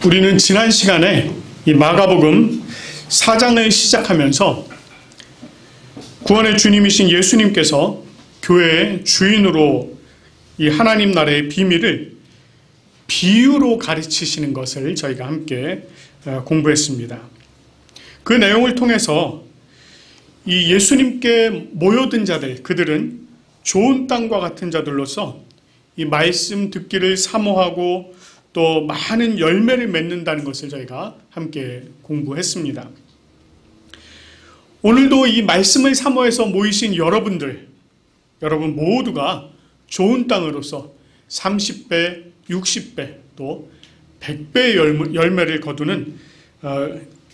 우리는 지난 시간에 이 마가복음 4장을 시작하면서 구원의 주님이신 예수님께서 교회의 주인으로 이 하나님 나라의 비밀을 비유로 가르치시는 것을 저희가 함께 공부했습니다. 그 내용을 통해서 이 예수님께 모여든 자들, 그들은 좋은 땅과 같은 자들로서 이 말씀 듣기를 사모하고 또 많은 열매를 맺는다는 것을 저희가 함께 공부했습니다. 오늘도 이 말씀을 사모해서 모이신 여러분 모두가 좋은 땅으로서 30배, 60배, 또 100배의 열매를 거두는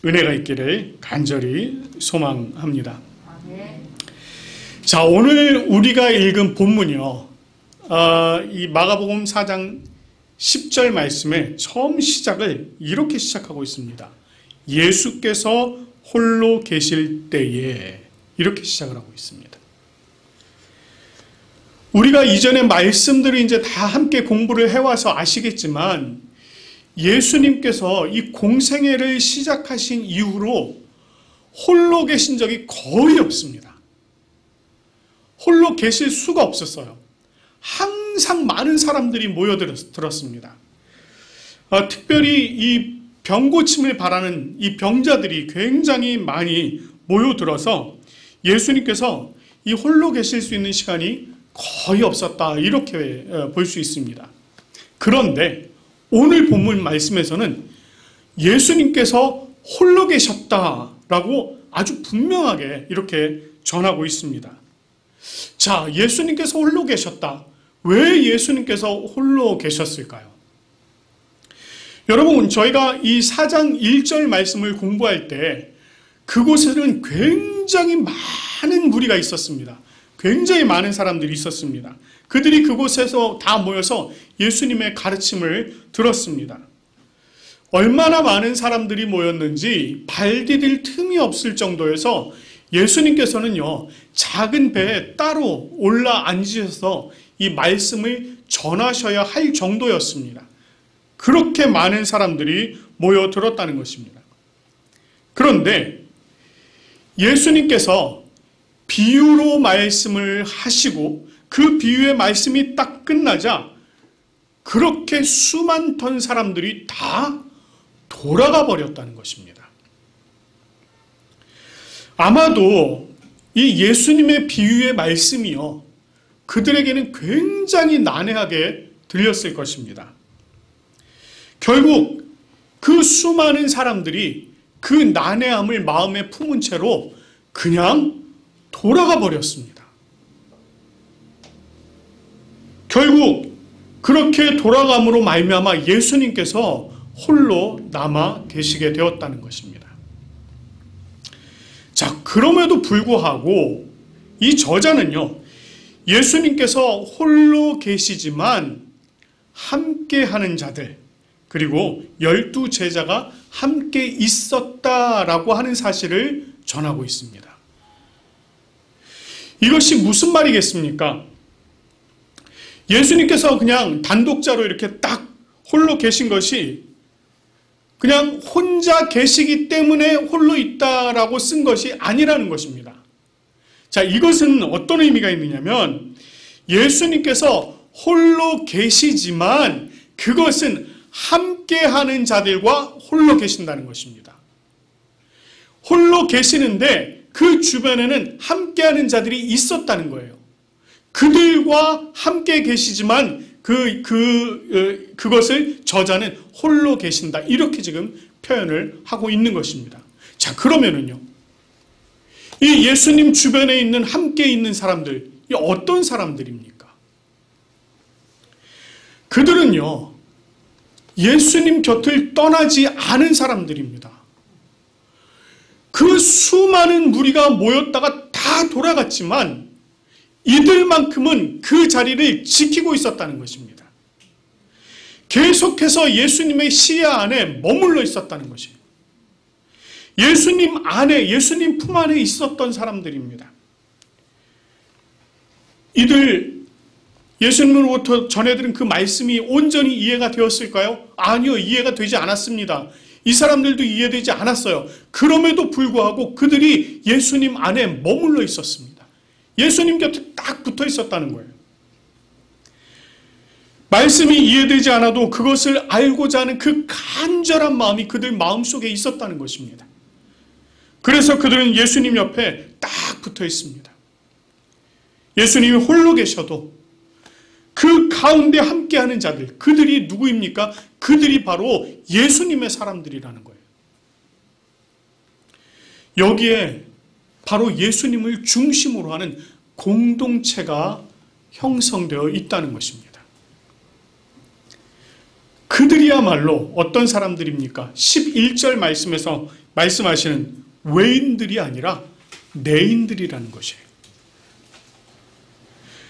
은혜가 있기를 간절히 소망합니다. 자, 오늘 우리가 읽은 본문이요. 이 마가복음 4장 10절 말씀에 처음 시작을 이렇게 시작하고 있습니다. 예수께서 홀로 계실 때에, 이렇게 시작을 하고 있습니다. 우리가 이전에 말씀들을 이제 다 함께 공부를 해와서 아시겠지만 예수님께서 이 공생애를 시작하신 이후로 홀로 계신 적이 거의 없습니다. 홀로 계실 수가 없었어요. 항상 많은 사람들이 모여들었습니다. 특별히 이 병고침을 바라는 이 병자들이 굉장히 많이 모여들어서 예수님께서 이 홀로 계실 수 있는 시간이 거의 없었다, 이렇게 볼 수 있습니다. 그런데 오늘 본문 말씀에서는 예수님께서 홀로 계셨다라고 아주 분명하게 이렇게 전하고 있습니다. 자, 예수님께서 홀로 계셨다. 왜 예수님께서 홀로 계셨을까요? 여러분, 저희가 이 4장 1절 말씀을 공부할 때 그곳에는 굉장히 많은 무리가 있었습니다. 굉장히 많은 사람들이 있었습니다. 그들이 그곳에서 다 모여서 예수님의 가르침을 들었습니다. 얼마나 많은 사람들이 모였는지 발 디딜 틈이 없을 정도여서 예수님께서는요, 작은 배에 따로 올라 앉으셔서 이 말씀을 전하셔야 할 정도였습니다. 그렇게 많은 사람들이 모여들었다는 것입니다. 그런데 예수님께서 비유로 말씀을 하시고 그 비유의 말씀이 딱 끝나자 그렇게 수많던 사람들이 다 돌아가 버렸다는 것입니다. 아마도 이 예수님의 비유의 말씀이요, 그들에게는 굉장히 난해하게 들렸을 것입니다. 결국 그 수많은 사람들이 그 난해함을 마음에 품은 채로 그냥 돌아가 버렸습니다. 결국 그렇게 돌아감으로 말미암아 예수님께서 홀로 남아 계시게 되었다는 것입니다. 자, 그럼에도 불구하고 이 저자는요, 예수님께서 홀로 계시지만 함께하는 자들, 그리고 12제자가 함께 있었다라고 하는 사실을 전하고 있습니다. 이것이 무슨 말이겠습니까? 예수님께서 그냥 단독자로 이렇게 딱 홀로 계신 것이 그냥 혼자 계시기 때문에 홀로 있다라고 쓴 것이 아니라는 것입니다. 자, 이것은 어떤 의미가 있느냐면 예수님께서 홀로 계시지만 그것은 함께하는 자들과 홀로 계신다는 것입니다. 홀로 계시는데 그 주변에는 함께하는 자들이 있었다는 거예요. 그들과 함께 계시지만 그것을 저자는 홀로 계신다, 이렇게 지금 표현을 하고 있는 것입니다. 자, 그러면은요, 이 예수님 주변에 있는 함께 있는 사람들, 이 어떤 사람들입니까? 그들은요, 예수님 곁을 떠나지 않은 사람들입니다. 그 수많은 무리가 모였다가 다 돌아갔지만 이들만큼은 그 자리를 지키고 있었다는 것입니다. 계속해서 예수님의 시야 안에 머물러 있었다는 것이에요. 예수님 안에, 예수님 품 안에 있었던 사람들입니다. 이들 예수님으로부터 전해들은 그 말씀이 온전히 이해가 되었을까요? 아니요, 이해가 되지 않았습니다. 이 사람들도 이해되지 않았어요. 그럼에도 불구하고 그들이 예수님 안에 머물러 있었습니다. 예수님 곁에 딱 붙어 있었다는 거예요. 말씀이 이해되지 않아도 그것을 알고자 하는 그 간절한 마음이 그들 마음속에 있었다는 것입니다. 그래서 그들은 예수님 옆에 딱 붙어 있습니다. 예수님이 홀로 계셔도 그 가운데 함께하는 자들, 그들이 누구입니까? 그들이 바로 예수님의 사람들이라는 거예요. 여기에 바로 예수님을 중심으로 하는 공동체가 형성되어 있다는 것입니다. 그들이야말로 어떤 사람들입니까? 11절 말씀에서 말씀하시는 외인들이 아니라 내인들이라는 것이에요.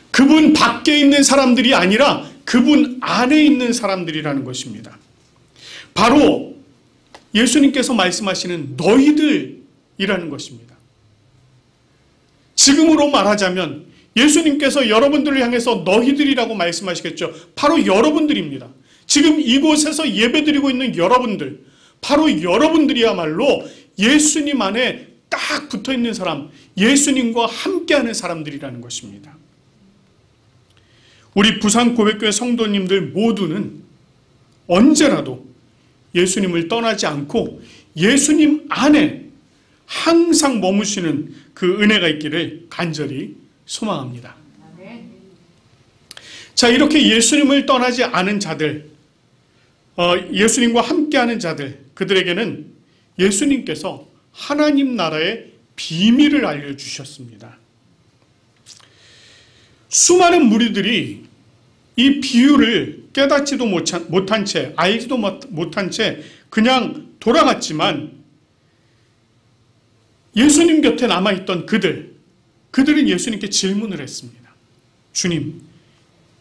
그분 밖에 있는 사람들이 아니라 그분 안에 있는 사람들이라는 것입니다. 바로 예수님께서 말씀하시는 너희들이라는 것입니다. 지금으로 말하자면 예수님께서 여러분들을 향해서 너희들이라고 말씀하시겠죠. 바로 여러분들입니다. 지금 이곳에서 예배드리고 있는 여러분들, 바로 여러분들이야말로 예수님 안에 딱 붙어있는 사람, 예수님과 함께하는 사람들이라는 것입니다. 우리 부산고백교회 성도님들 모두는 언제라도 예수님을 떠나지 않고 예수님 안에 항상 머무시는 그 은혜가 있기를 간절히 소망합니다. 자, 이렇게 예수님을 떠나지 않은 자들, 예수님과 함께하는 자들, 그들에게는 예수님께서 하나님 나라의 비밀을 알려주셨습니다. 수많은 무리들이 이 비유를 깨닫지도 못한 채, 알지도 못한 채 그냥 돌아갔지만 예수님 곁에 남아있던 그들은 예수님께 질문을 했습니다. 주님,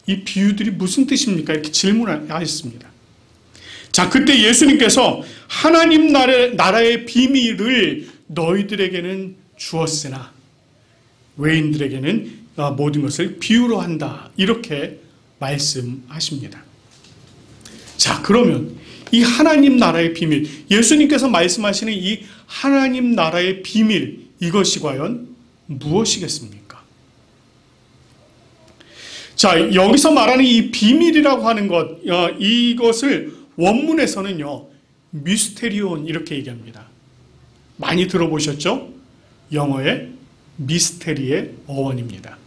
이 비유들이 무슨 뜻입니까? 이렇게 질문을 하셨습니다. 자, 그때 예수님께서 하나님 나라의 비밀을 너희들에게는 주었으나 외인들에게는 모든 것을 비유로 한다. 이렇게 말씀하십니다. 자, 그러면 이 하나님 나라의 비밀, 예수님께서 말씀하시는 이 하나님 나라의 비밀, 이것이 과연 무엇이겠습니까? 자, 여기서 말하는 이 비밀이라고 하는 것, 이것을 원문에서는요, 미스테리온 이렇게 얘기합니다. 많이 들어보셨죠? 영어의 미스테리의 어원입니다.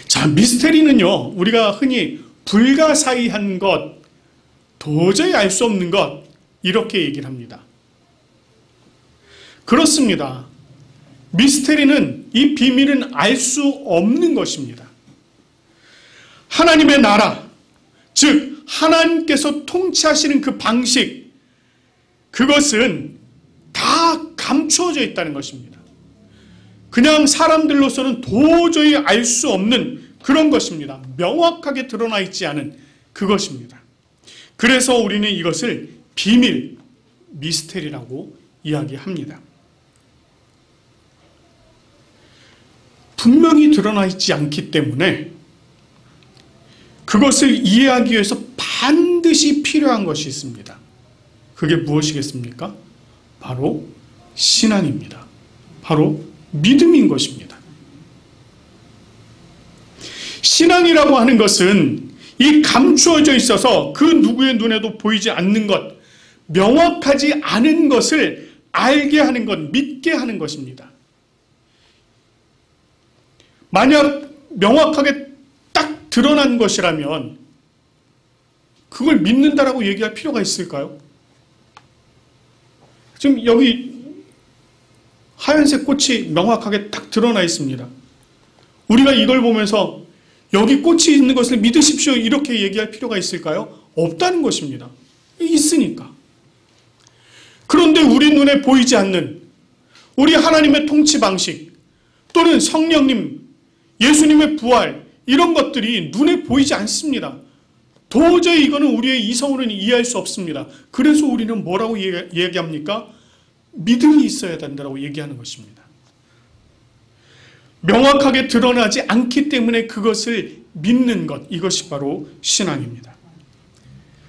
자, 미스테리는요, 우리가 흔히 불가사의한 것, 도저히 알 수 없는 것, 이렇게 얘기를 합니다. 그렇습니다. 미스테리는, 이 비밀은 알 수 없는 것입니다. 하나님의 나라, 즉 하나님께서 통치하시는 그 방식, 그것은 다 감추어져 있다는 것입니다. 그냥 사람들로서는 도저히 알 수 없는 그런 것입니다. 명확하게 드러나 있지 않은 그것입니다. 그래서 우리는 이것을 비밀, 미스테리라고 이야기합니다. 분명히 드러나 있지 않기 때문에 그것을 이해하기 위해서 반드시 필요한 것이 있습니다. 그게 무엇이겠습니까? 바로 신앙입니다. 바로 믿음인 것입니다. 신앙이라고 하는 것은 이 감추어져 있어서 그 누구의 눈에도 보이지 않는 것, 명확하지 않은 것을 알게 하는 것, 믿게 하는 것입니다. 만약 명확하게 딱 드러난 것이라면 그걸 믿는다라고 얘기할 필요가 있을까요? 지금 여기 하얀색 꽃이 명확하게 딱 드러나 있습니다. 우리가 이걸 보면서 여기 꽃이 있는 것을 믿으십시오 이렇게 얘기할 필요가 있을까요? 없다는 것입니다. 있으니까. 그런데 우리 눈에 보이지 않는 우리 하나님의 통치 방식 또는 성령님, 예수님의 부활 이런 것들이 눈에 보이지 않습니다. 도저히 이거는 우리의 이성으로는 이해할 수 없습니다. 그래서 우리는 뭐라고 얘기합니까? 믿음이 있어야 된다고 얘기하는 것입니다. 명확하게 드러나지 않기 때문에 그것을 믿는 것, 이것이 바로 신앙입니다.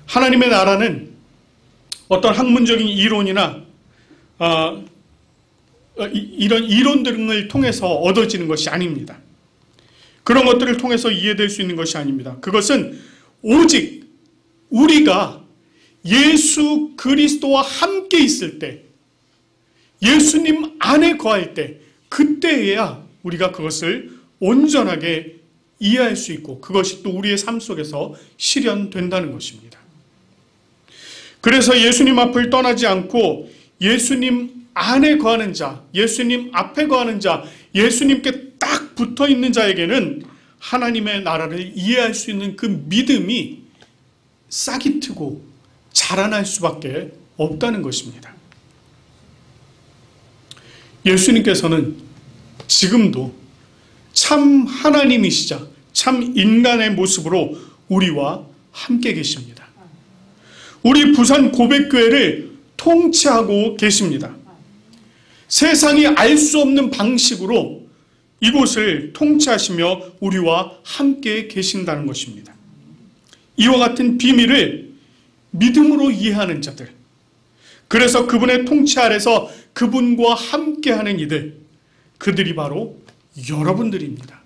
하나님의 나라는 어떤 학문적인 이론이나 이런 이론 등을 통해서 얻어지는 것이 아닙니다. 그런 것들을 통해서 이해될 수 있는 것이 아닙니다. 그것은 오직 우리가 예수 그리스도와 함께 있을 때, 예수님 안에 거할 때, 그때에야 우리가 그것을 온전하게 이해할 수 있고 그것이 또 우리의 삶 속에서 실현된다는 것입니다. 그래서 예수님 앞을 떠나지 않고 예수님 안에 거하는 자, 예수님 앞에 거하는 자, 예수님께 딱 붙어 있는 자에게는 하나님의 나라를 이해할 수 있는 그 믿음이 싹이 트고 자라날 수밖에 없다는 것입니다. 예수님께서는 지금도 참 하나님이시자 참 인간의 모습으로 우리와 함께 계십니다. 우리 부산 고백교회를 통치하고 계십니다. 세상이 알 수 없는 방식으로 이곳을 통치하시며 우리와 함께 계신다는 것입니다. 이와 같은 비밀을 믿음으로 이해하는 자들, 그래서 그분의 통치 아래서 그분과 함께하는 이들, 그들이 바로 여러분들입니다.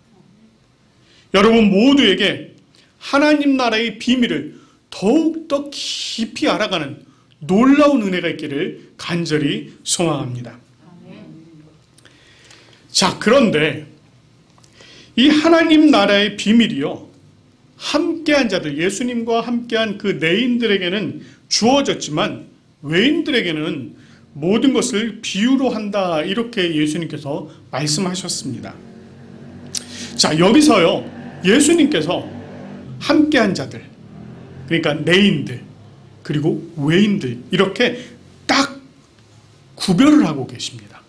여러분 모두에게 하나님 나라의 비밀을 더욱더 깊이 알아가는 놀라운 은혜가 있기를 간절히 소망합니다. 자, 그런데 이 하나님 나라의 비밀이요, 함께한 자들, 예수님과 함께한 그 내인들에게는 주어졌지만 외인들에게는 모든 것을 비유로 한다, 이렇게 예수님께서 말씀하셨습니다. 자, 여기서요, 예수님께서 함께한 자들, 그러니까 내인들 그리고 외인들, 이렇게 딱 구별을 하고 계십니다.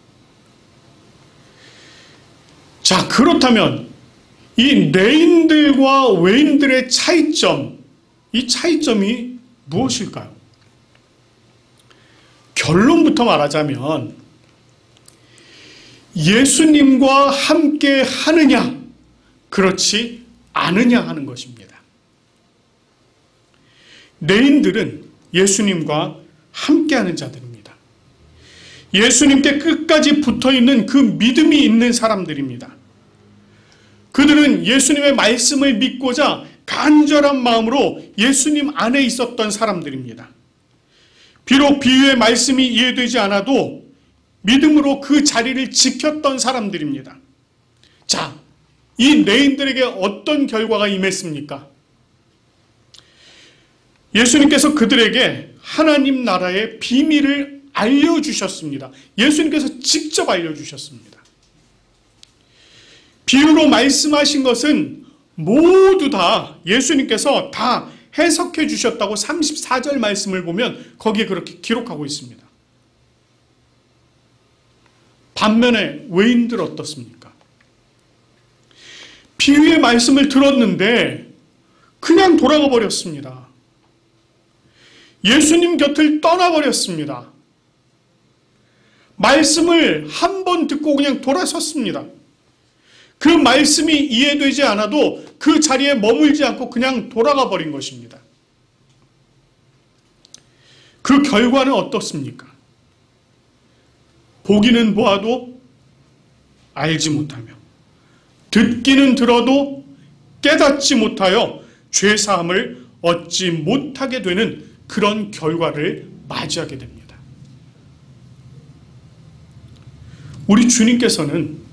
자, 그렇다면 이 내인들과 외인들의 차이점, 이 차이점이 무엇일까요? 결론부터 말하자면 예수님과 함께 하느냐, 그렇지 않으냐 하는 것입니다. 내인들은 예수님과 함께하는 자들입니다. 예수님께 끝까지 붙어있는 그 믿음이 있는 사람들입니다. 그들은 예수님의 말씀을 믿고자 간절한 마음으로 예수님 안에 있었던 사람들입니다. 비록 비유의 말씀이 이해되지 않아도 믿음으로 그 자리를 지켰던 사람들입니다. 자, 이 내인들에게 어떤 결과가 임했습니까? 예수님께서 그들에게 하나님 나라의 비밀을 알려주셨습니다. 예수님께서 직접 알려주셨습니다. 비유로 말씀하신 것은 모두 다 예수님께서 다 해석해 주셨다고 34절 말씀을 보면 거기에 그렇게 기록하고 있습니다. 반면에 외인들 어떻습니까? 비유의 말씀을 들었는데 그냥 돌아가 버렸습니다. 예수님 곁을 떠나버렸습니다. 말씀을 한 번 듣고 그냥 돌아섰습니다. 그 말씀이 이해되지 않아도 그 자리에 머물지 않고 그냥 돌아가 버린 것입니다. 그 결과는 어떻습니까? 보기는 보아도 알지 못하며, 듣기는 들어도 깨닫지 못하여 죄사함을 얻지 못하게 되는 그런 결과를 맞이하게 됩니다. 우리 주님께서는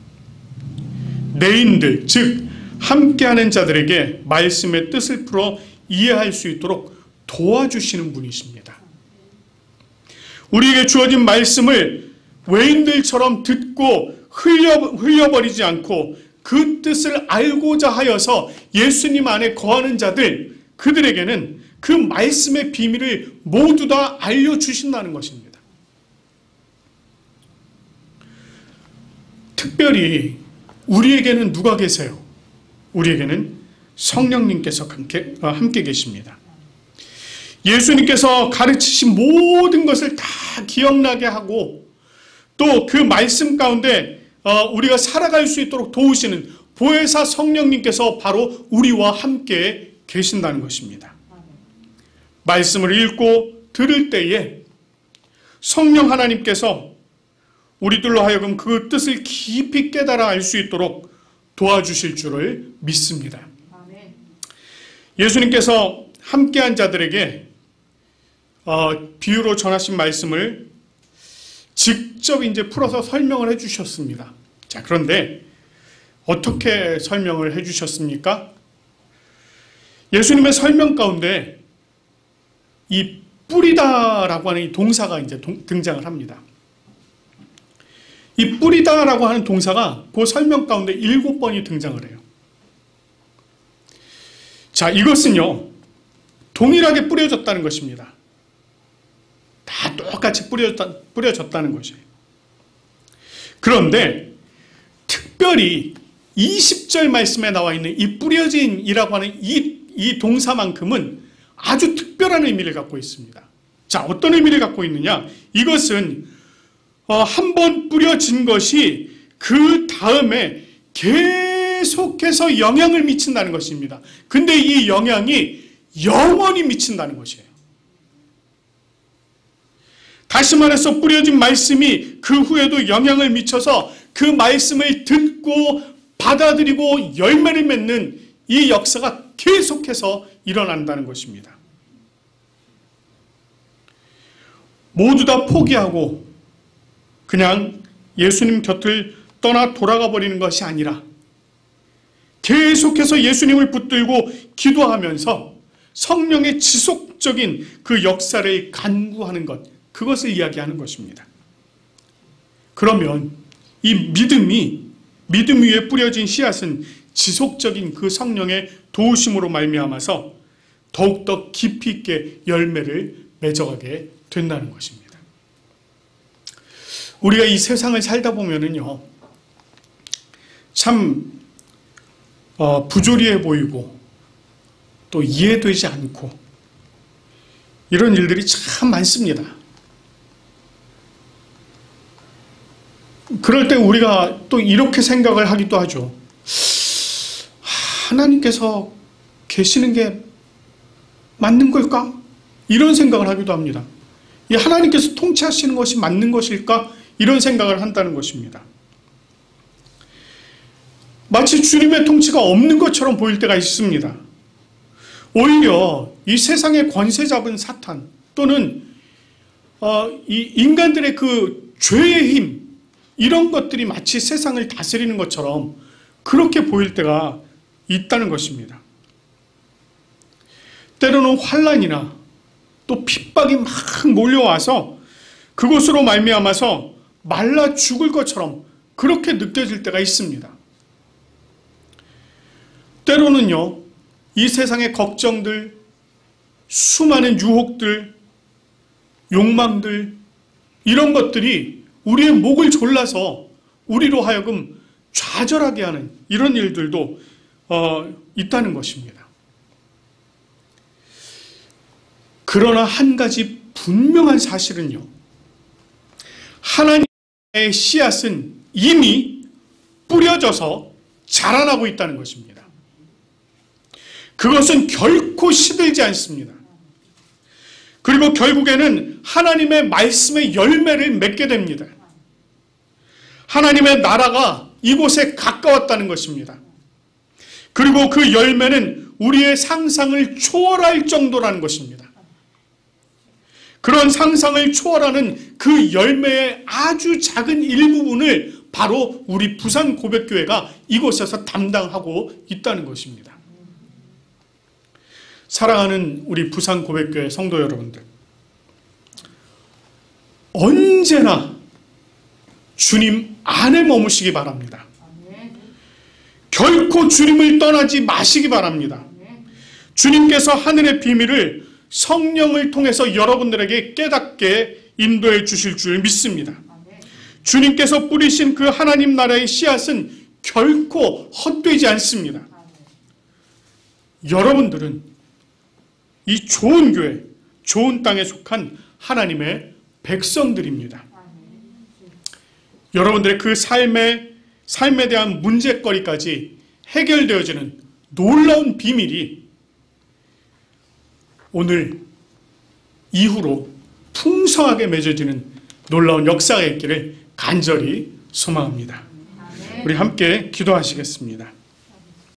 내인들, 즉 함께하는 자들에게 말씀의 뜻을 풀어 이해할 수 있도록 도와주시는 분이십니다. 우리에게 주어진 말씀을 외인들처럼 듣고 흘려버리지 않고 그 뜻을 알고자 하여서 예수님 안에 거하는 자들, 그들에게는 그 말씀의 비밀을 모두 다 알려주신다는 것입니다. 특별히 우리에게는 누가 계세요? 우리에게는 성령님께서 함께 계십니다. 예수님께서 가르치신 모든 것을 다 기억나게 하고 또 그 말씀 가운데 우리가 살아갈 수 있도록 도우시는 보혜사 성령님께서 바로 우리와 함께 계신다는 것입니다. 말씀을 읽고 들을 때에 성령 하나님께서 우리들로 하여금 그 뜻을 깊이 깨달아 알 수 있도록 도와주실 줄을 믿습니다. 예수님께서 함께한 자들에게 비유로 전하신 말씀을 직접 이제 풀어서 설명을 해주셨습니다. 자, 그런데 어떻게 설명을 해주셨습니까? 예수님의 설명 가운데 이 뿌리다라고 하는 이 동사가 이제 등장을 합니다. 이 뿌리다라고 하는 동사가 그 설명 가운데 7번이 등장을 해요. 자, 이것은요, 동일하게 뿌려졌다는 것입니다. 다 똑같이 뿌려졌다는 것이에요. 그런데 특별히 20절 말씀에 나와 있는 이 뿌려진이라고 하는 이 동사만큼은 아주 특별한 의미를 갖고 있습니다. 자, 어떤 의미를 갖고 있느냐? 이것은 한 번 뿌려진 것이 그 다음에 계속해서 영향을 미친다는 것입니다. 근데 이 영향이 영원히 미친다는 것이에요. 다시 말해서 뿌려진 말씀이 그 후에도 영향을 미쳐서 그 말씀을 듣고 받아들이고 열매를 맺는 이 역사가 계속해서 일어난다는 것입니다. 모두 다 포기하고 그냥 예수님 곁을 떠나 돌아가 버리는 것이 아니라 계속해서 예수님을 붙들고 기도하면서 성령의 지속적인 그 역사를 간구하는 것, 그것을 이야기하는 것입니다. 그러면 이 믿음 위에 뿌려진 씨앗은 지속적인 그 성령의 도우심으로 말미암아서 더욱더 깊이 있게 열매를 맺어가게 된다는 것입니다. 우리가 이 세상을 살다 보면은요, 참 부조리해 보이고 또 이해되지 않고 이런 일들이 참 많습니다. 그럴 때 우리가 또 이렇게 생각을 하기도 하죠. 하나님께서 계시는 게 맞는 걸까? 이런 생각을 하기도 합니다. 이 하나님께서 통치하시는 것이 맞는 것일까? 이런 생각을 한다는 것입니다. 마치 주님의 통치가 없는 것처럼 보일 때가 있습니다. 오히려 이 세상의 권세 잡은 사탄 또는 이 인간들의 그 죄의 힘, 이런 것들이 마치 세상을 다스리는 것처럼 그렇게 보일 때가 있다는 것입니다. 때로는 환난이나 또 핍박이 막 몰려와서 그것으로 말미암아서 말라 죽을 것처럼 그렇게 느껴질 때가 있습니다. 때로는요, 이 세상의 걱정들, 수많은 유혹들, 욕망들, 이런 것들이 우리의 목을 졸라서 우리로 하여금 좌절하게 하는 이런 일들도 있다는 것입니다. 그러나 한 가지 분명한 사실은요, 하나님의 씨앗은 이미 뿌려져서 자라나고 있다는 것입니다. 그것은 결코 시들지 않습니다. 그리고 결국에는 하나님의 말씀의 열매를 맺게 됩니다. 하나님의 나라가 이곳에 가까웠다는 것입니다. 그리고 그 열매는 우리의 상상을 초월할 정도라는 것입니다. 그런 상상을 초월하는 그 열매의 아주 작은 일부분을 바로 우리 부산 고백교회가 이곳에서 담당하고 있다는 것입니다. 사랑하는 우리 부산 고백교회 성도 여러분들, 언제나 주님 안에 머무시기 바랍니다. 결코 주님을 떠나지 마시기 바랍니다. 주님께서 하늘의 비밀을 성령을 통해서 여러분들에게 깨닫게 인도해 주실 줄 믿습니다. 주님께서 뿌리신 그 하나님 나라의 씨앗은 결코 헛되지 않습니다. 여러분들은 이 좋은 교회, 좋은 땅에 속한 하나님의 백성들입니다. 여러분들의 그 삶에 대한 문제거리까지 해결되어지는 놀라운 비밀이 오늘 이후로 풍성하게 맺어지는 놀라운 역사가 있기를 간절히 소망합니다. 우리 함께 기도하시겠습니다.